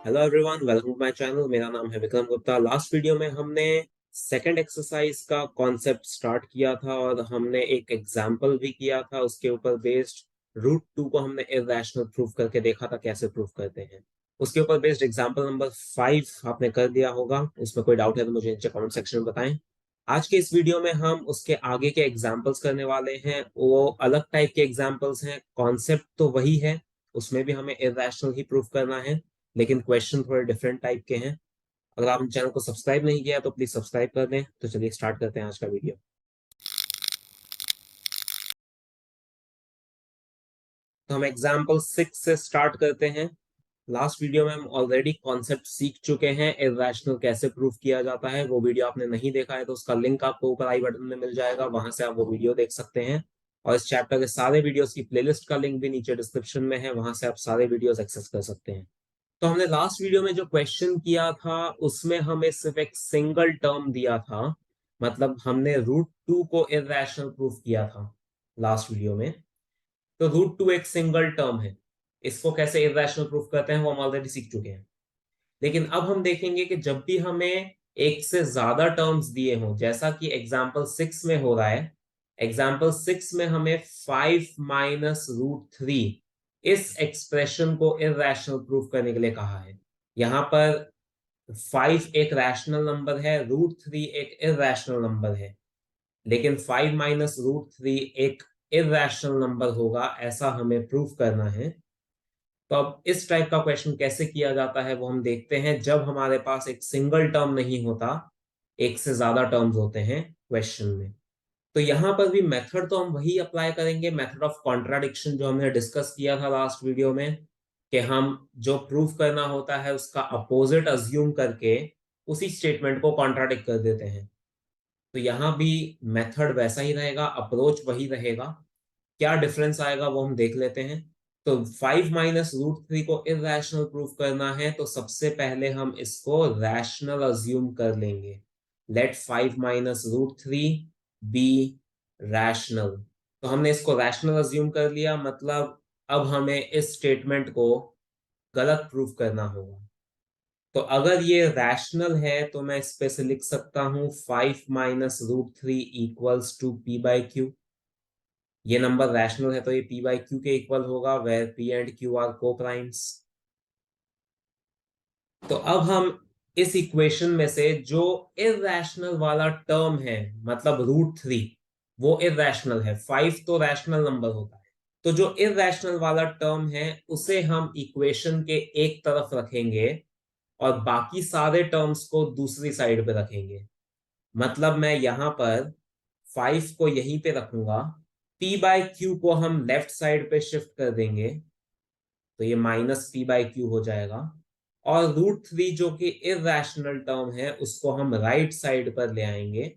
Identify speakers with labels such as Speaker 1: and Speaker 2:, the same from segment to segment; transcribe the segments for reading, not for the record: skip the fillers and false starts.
Speaker 1: Hello everyone, welcome to my channel. मेरा नाम है विक्रम गुप्ता। लास्ट वीडियो में हमने सेकंड एक्सरसाइज का कॉन्सेप्ट स्टार्ट किया था और हमने एक एग्जांपल भी किया था। उसके ऊपर बेस्ड रूट टू को हमने इरैशनल प्रूफ करके देखा था कैसे प्रूफ करते हैं। उसके ऊपर बेस्ड एग्जांपल नंबर 5 आपने कर दिया होगा। उसमें कोई डाउट है तो मुझे नीचे कमेंट सेक्शन में बताएं। आज के इस वीडियो में हम उसके आगे के एग्जाम्पल्स करने वाले हैं। वो अलग टाइप के एग्जाम्पल्स हैं, कॉन्सेप्ट तो वही है, उसमें भी हमें इरैशनल ही प्रूफ करना है, लेकिन क्वेश्चन थोड़े डिफरेंट टाइप के हैं। अगर आपने चैनल को सब्सक्राइब नहीं किया तो प्लीज सब्सक्राइब कर दें। तो चलिए स्टार्ट करते हैं आज का वीडियो। तो हम एग्जाम्पल 6 से स्टार्ट करते हैं। लास्ट वीडियो में हम ऑलरेडी कॉन्सेप्ट सीख चुके हैं, इरैशनल कैसे प्रूफ किया जाता है। वो वीडियो आपने नहीं देखा है तो उसका लिंक आपको ऊपर आई बटन में मिल जाएगा, वहां से आप वो वीडियो देख सकते हैं। और इस चैप्टर के सारे वीडियोस की प्लेलिस्ट का लिंक भी नीचे डिस्क्रिप्शन में है, वहां से आप सारे वीडियोस एक्सेस कर सकते हैं। तो हमने लास्ट वीडियो में जो क्वेश्चन किया था उसमें हमें सिर्फ एक सिंगल टर्म दिया था, मतलब हमने रूट टू को इरैशनल प्रूफ किया था लास्ट वीडियो में। तो रूट टू एक सिंगल टर्म है, इसको कैसे इरैशनल प्रूफ करते हैं वो हम ऑलरेडी सीख चुके हैं। लेकिन अब हम देखेंगे कि जब भी हमें एक से ज्यादा टर्म्स दिए हों, जैसा कि एग्जाम्पल 6 में हो रहा है। एग्जाम्पल 6 में हमें 5 - रूट 3 इस एक्सप्रेशन को इरैशनल प्रूफ करने के लिए कहा है। यहां पर 5 एक रैशनल नंबर है, रूट 3 एक इरैशनल नंबर है, लेकिन 5 - रूट 3 एक इरैशनल नंबर होगा, ऐसा हमें प्रूफ करना है। तो अब इस टाइप का क्वेश्चन कैसे किया जाता है वो हम देखते हैं। जब हमारे पास एक सिंगल टर्म नहीं होता, एक से ज्यादा टर्म्स होते हैं क्वेश्चन में। तो यहां पर भी मेथड तो हम वही अप्लाई करेंगे, मेथड ऑफ कॉन्ट्राडिक्शन, जो हमने डिस्कस किया था लास्ट वीडियो में, कि हम जो प्रूफ करना होता है उसका अपोजिट अज्यूम करके उसी स्टेटमेंट को कॉन्ट्राडिक्ट कर देते हैं। तो यहां भी मेथड वैसा ही रहेगा, अप्रोच वही रहेगा। क्या डिफरेंस आएगा वो हम देख लेते हैं। तो 5 - रूट 3 को इरैशनल प्रूफ करना है तो सबसे पहले हम इसको रैशनल अज्यूम कर लेंगे। Let 5 - root 3 be rational. तो हमने इसको रैशनल अज्यूम कर लिया, मतलब अब हमें इस स्टेटमेंट को गलत प्रूफ करना होगा। तो अगर ये रैशनल है तो मैं इस पे से लिख सकता हूं 5 - root 3 equals to P by Q. ये नंबर रैशनल है तो ये पी बाई क्यू के इक्वल होगा, where P and Q are coprimes. तो अब हम इस इक्वेशन में से जो इरैशनल वाला टर्म है, मतलब रूट 3, वो इरैशनल है। 5 तो रैशनल नंबर होता है, तो जो इरैशनल वाला टर्म है उसे हम इक्वेशन के एक तरफ रखेंगे और बाकी सारे टर्म्स को दूसरी साइड पे रखेंगे। मतलब मैं यहां पर 5 को यहीं पे रखूंगा, पी बाई क्यू को हम लेफ्ट साइड पे शिफ्ट कर देंगे, तो ये -p/q हो जाएगा। और रूट 3 जो कि इरैशनल टर्म है उसको हम राइट साइड पर ले आएंगे,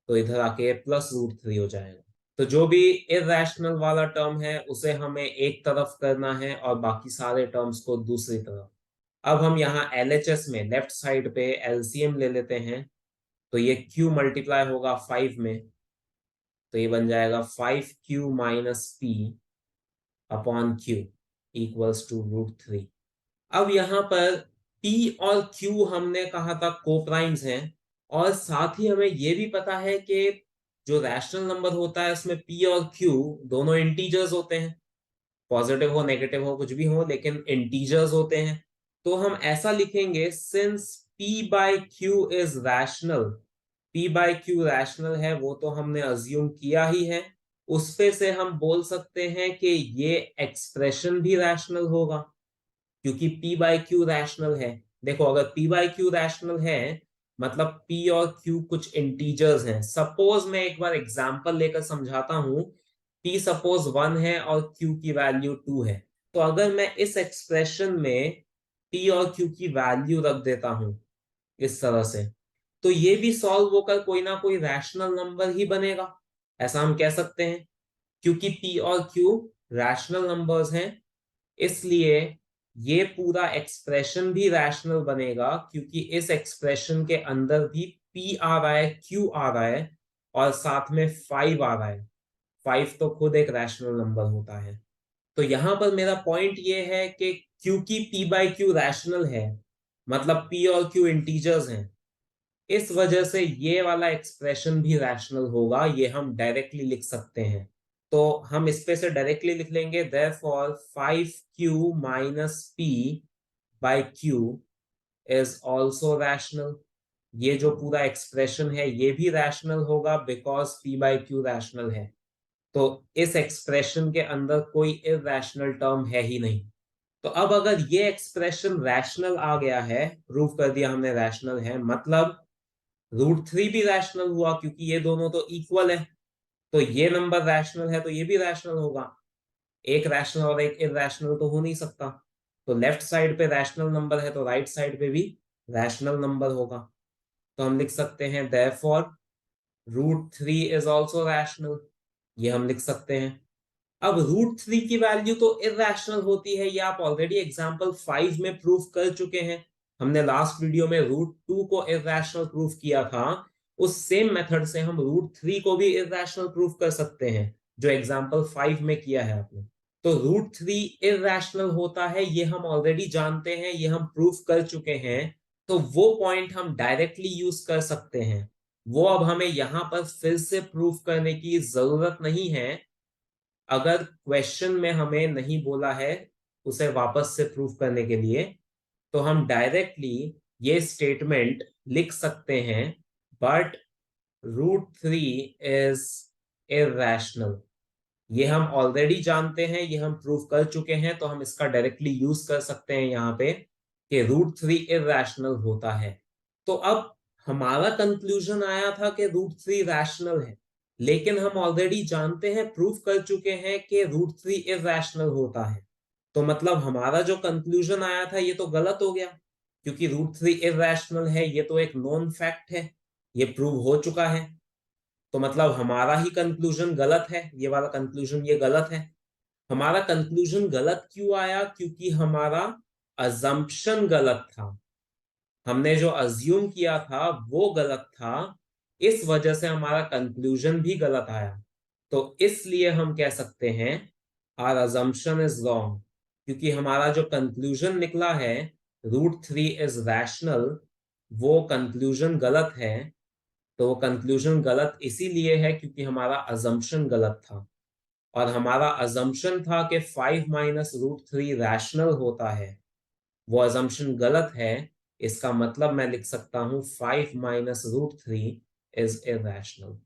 Speaker 1: तो इधर आके +√3 हो जाएगा। तो जो भी इरैशनल वाला टर्म है उसे हमें एक तरफ करना है और बाकी सारे टर्म्स को दूसरी तरफ। अब हम यहाँ LHS में लेफ्ट साइड पे LCM ले लेते हैं, तो ये q मल्टीप्लाई होगा 5 में, तो ये बन जाएगा 5q - p/q equals to root 3। अब यहाँ पर p और q हमने कहा था कोप्राइम्स हैं, और साथ ही हमें यह भी पता है कि जो रैशनल नंबर होता है उसमें p और q दोनों इंटीजर्स होते हैं। पॉजिटिव हो नेगेटिव हो कुछ भी हो, लेकिन इंटीजर्स होते हैं। तो हम ऐसा लिखेंगे, since p by Q is rational, p by Q rational है वो तो हमने अज्यूम किया ही है, उस पे से हम बोल सकते हैं कि ये एक्सप्रेशन भी रैशनल होगा, क्योंकि p बाई क्यू रैशनल है। देखो, अगर p बाई क्यू रैशनल है मतलब p और q कुछ इंटीजर्स हैं। सपोज मैं एक बार एग्जांपल लेकर समझाता हूं। p सपोज 1 है और q की वैल्यू 2 है, तो अगर मैं इस एक्सप्रेशन में p और q की वैल्यू रख देता हूं इस तरह से, तो ये भी सॉल्व होकर कोई ना कोई रैशनल नंबर ही बनेगा, ऐसा हम कह सकते हैं। क्योंकि p और q रैशनल नंबर्स हैं, इसलिए ये पूरा एक्सप्रेशन भी रैशनल बनेगा, क्योंकि इस एक्सप्रेशन के अंदर भी p आ रहा है, q आ रहा है, और साथ में 5 आ रहा है। 5 तो खुद एक रैशनल नंबर होता है। तो यहां पर मेरा पॉइंट ये है कि क्योंकि p बाई क्यू रैशनल है, मतलब p और q इंटीजर्स हैं, इस वजह से ये वाला एक्सप्रेशन भी रैशनल होगा, ये हम डायरेक्टली लिख सकते हैं। तो हम इस पे से डायरेक्टली लिख लेंगे, therefore 5q minus p by q is also rational. ये जो पूरा एक्सप्रेशन है ये भी रैशनल होगा because p by Q rational है। तो इस एक्सप्रेशन के अंदर कोई इरैशनल टर्म है ही नहीं। तो अब अगर ये एक्सप्रेशन रैशनल आ गया है, प्रूव कर दिया हमने रैशनल है, मतलब √3 भी रैशनल हुआ क्योंकि ये दोनों तो इक्वल है। तो ये नंबर रैशनल है तो ये भी रैशनल होगा। एक रैशनल और एक इरैशनल तो हो नहीं सकता। तो लेफ्ट साइड पे रैशनल नंबर है तो राइट साइड पे भी रैशनल नंबर होगा। तो हम लिख सकते हैं देयरफॉर √3 इज ऑल्सो रैशनल, ये हम लिख सकते हैं। अब √3 की वैल्यू तो इरैशनल होती है, ये आप ऑलरेडी एग्जांपल 5 में प्रूफ कर चुके हैं। हमने लास्ट वीडियो में √2 को इरैशनल प्रूफ किया था। उस सेम मेथड से हम √3 को भी इरैशनल प्रूफ कर सकते हैं, जो एग्जांपल 5 में किया है आपने। तो √3 इरैशनल होता है, ये हम ऑलरेडी जानते हैं, ये हम प्रूफ कर चुके हैं। तो वो पॉइंट हम डायरेक्टली यूज कर सकते हैं, वो अब हमें यहां पर फिर से प्रूफ करने की जरूरत नहीं है। अगर क्वेश्चन में हमें नहीं बोला है उसे वापस से प्रूफ करने के लिए, तो हम डायरेक्टली ये स्टेटमेंट लिख सकते हैं, बट √3 इज इरैशनल। ये हम ऑलरेडी जानते हैं, ये हम प्रूफ कर चुके हैं, तो हम इसका डायरेक्टली यूज कर सकते हैं यहाँ पे कि √3 इरैशनल होता है। तो अब हमारा कंक्लूजन आया था कि √3 रैशनल है, लेकिन हम ऑलरेडी जानते हैं, प्रूफ कर चुके हैं कि √3 इरैशनल होता है। तो मतलब हमारा जो कंक्लूजन आया था ये तो गलत हो गया, क्योंकि √3 इरैशनल है, ये तो एक नोन फैक्ट है, ये प्रूव हो चुका है। तो मतलब हमारा ही कंक्लूजन गलत है, ये वाला कंक्लूजन ये गलत है। हमारा कंक्लूजन गलत क्यों आया? क्योंकि हमारा अजम्पशन गलत था, हमने जो अज्यूम किया था वो गलत था, इस वजह से हमारा कंक्लूजन भी गलत आया। तो इसलिए हम कह सकते हैं आवर अजम्पशन इज रॉन्ग, क्योंकि हमारा जो कंक्लूजन निकला है √3 इज रैशनल, वो कंक्लूजन गलत है। तो वो कंक्लूजन गलत इसीलिए है क्योंकि हमारा अजम्पशन गलत था, और हमारा अजम्पशन था कि 5 माइनस √3 रैशनल होता है, वो अजम्पशन गलत है। इसका मतलब मैं लिख सकता हूं 5 माइनस √3 इज इरैशनल।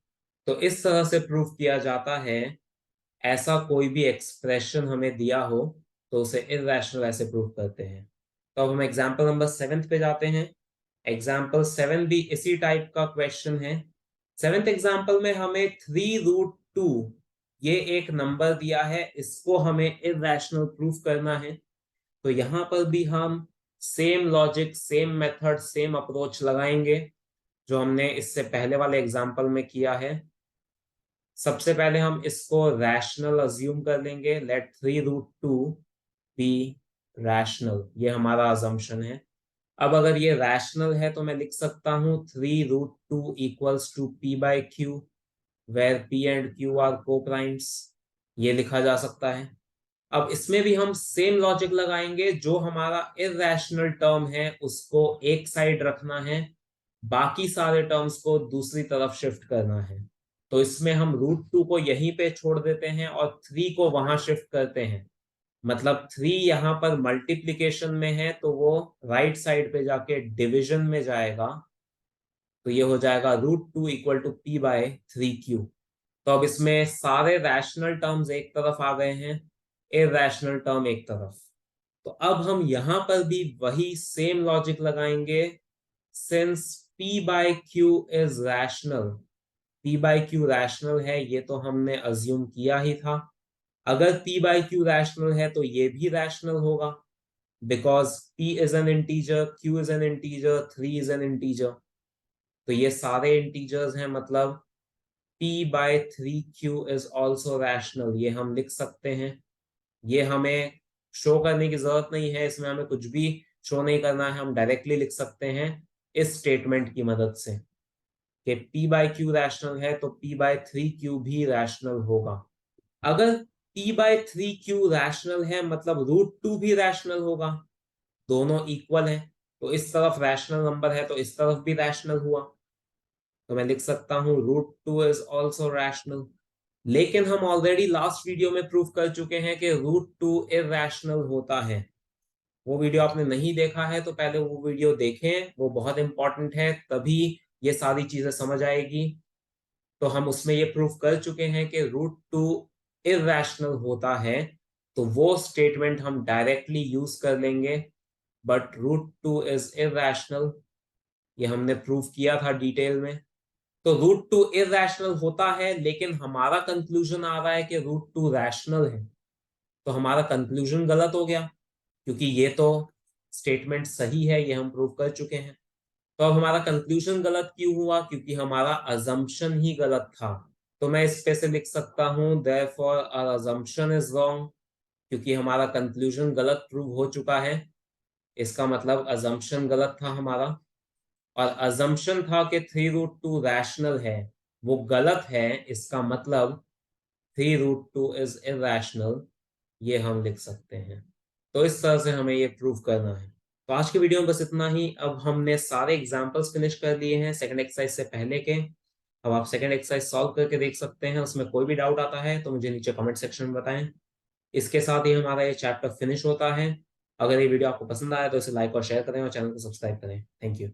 Speaker 1: तो इस तरह से प्रूफ किया जाता है। ऐसा कोई भी एक्सप्रेशन हमें दिया हो तो उसे इरैशनल ऐसे प्रूफ करते हैं। तो अब हम एग्जांपल नंबर 7 पे जाते हैं। एग्जाम्पल 7 भी इसी टाइप का क्वेश्चन है। 7th एग्जाम्पल में हमें 3√2 ये एक नंबर दिया है, इसको हमें इरैशनल प्रूफ करना है। तो यहां पर भी हम same logic, same method, same approach लगाएंगे जो हमने इससे पहले वाले एग्जाम्पल में किया है। सबसे पहले हम इसको रैशनल अज्यूम कर लेंगे, लेट 3√2 बी रैशनल, ये हमारा अजम्पशन है। अब अगर ये रैशनल है तो मैं लिख सकता हूं 3√2 equals to p by Q, where p and q are coprimes, ये लिखा जा सकता है। अब इसमें भी हम सेम लॉजिक लगाएंगे, जो हमारा इरैशनल टर्म है उसको एक साइड रखना है, बाकी सारे टर्म्स को दूसरी तरफ शिफ्ट करना है। तो इसमें हम √2 को यहीं पे छोड़ देते हैं और 3 को वहां शिफ्ट करते हैं। मतलब 3 यहाँ पर मल्टीप्लीकेशन में है तो वो राइट साइड पे जाके डिवीजन में जाएगा। तो ये हो जाएगा √2 equal to p by 3q। तो अब इसमें सारे रैशनल टर्म्स एक तरफ आ गए हैं, इरैशनल टर्म एक तरफ। तो अब हम यहां पर भी वही सेम लॉजिक लगाएंगे, since p by q is rational, p by q rational है, ये तो हमने अज्यूम किया ही था। अगर p बाय q रैशनल है तो ये भी रैशनल होगा, because p is an integer, q is an integer, 3 is an integer. तो ये सारे इंटीजर्स हैं, मतलब p by 3q is also rational, ये हम लिख सकते हैं। ये हमें शो करने की जरूरत नहीं है, इसमें हमें कुछ भी शो नहीं करना है, हम डायरेक्टली लिख सकते हैं इस स्टेटमेंट की मदद से कि p बाय q रैशनल है तो p बाय 3q भी रैशनल होगा। अगर t/3q रैशनल है, मतलब √2 भी रैशनल होगा, दोनों इक्वल है। तो इस तरफ रैशनल नंबर है तो इस तरफ भी रैशनल हुआ, तो मैं लिख सकता हूँ √2 इज ऑल्सो रैशनल। लेकिन हम ऑलरेडी लास्ट वीडियो में प्रूव कर चुके हैं कि √2 इरैशनल होता है। वो वीडियो आपने नहीं देखा है तो पहले वो वीडियो देखें, वो बहुत इंपॉर्टेंट है, तभी ये सारी चीजें समझ आएगी। तो हम उसमें ये प्रूव कर चुके हैं कि √2 इरैशनल होता है, तो वो स्टेटमेंट हम डायरेक्टली यूज कर लेंगे। बट √2 इज इरैशनल, ये हमने प्रूव किया था डिटेल में। तो √2 इरैशनल होता है, लेकिन हमारा कंक्लूजन आ रहा है कि √2 रैशनल है, तो हमारा कंक्लूजन गलत हो गया, क्योंकि ये तो स्टेटमेंट सही है, ये हम प्रूव कर चुके हैं। तो अब हमारा कंक्लूजन गलत क्यों हुआ? क्योंकि हमारा अजम्पशन ही गलत था। तो मैं इस पे से लिख सकता हूं therefore our assumption is wrong, क्योंकि हमारा कंक्लूजन गलत प्रूव हो चुका है। इसका मतलब अजम्पशन गलत था हमारा, और अजम्पशन था कि 3√2 रैशनल है, वो गलत है। इसका मतलब 3√2 इज इरैशनल, ये हम लिख सकते हैं। तो इस तरह से हमें ये प्रूव करना है। तो आज के वीडियो में बस इतना ही। अब हमने सारे एग्जांपल्स फिनिश कर लिए हैं सेकंड एक्सरसाइज से पहले के। अब आप सेकंड एक्सरसाइज सॉल्व करके देख सकते हैं। उसमें कोई भी डाउट आता है तो मुझे नीचे कमेंट सेक्शन में बताएं। इसके साथ ही हमारा ये चैप्टर फिनिश होता है। अगर ये वीडियो आपको पसंद आया तो इसे लाइक और शेयर करें और चैनल को सब्सक्राइब करें। Thank you.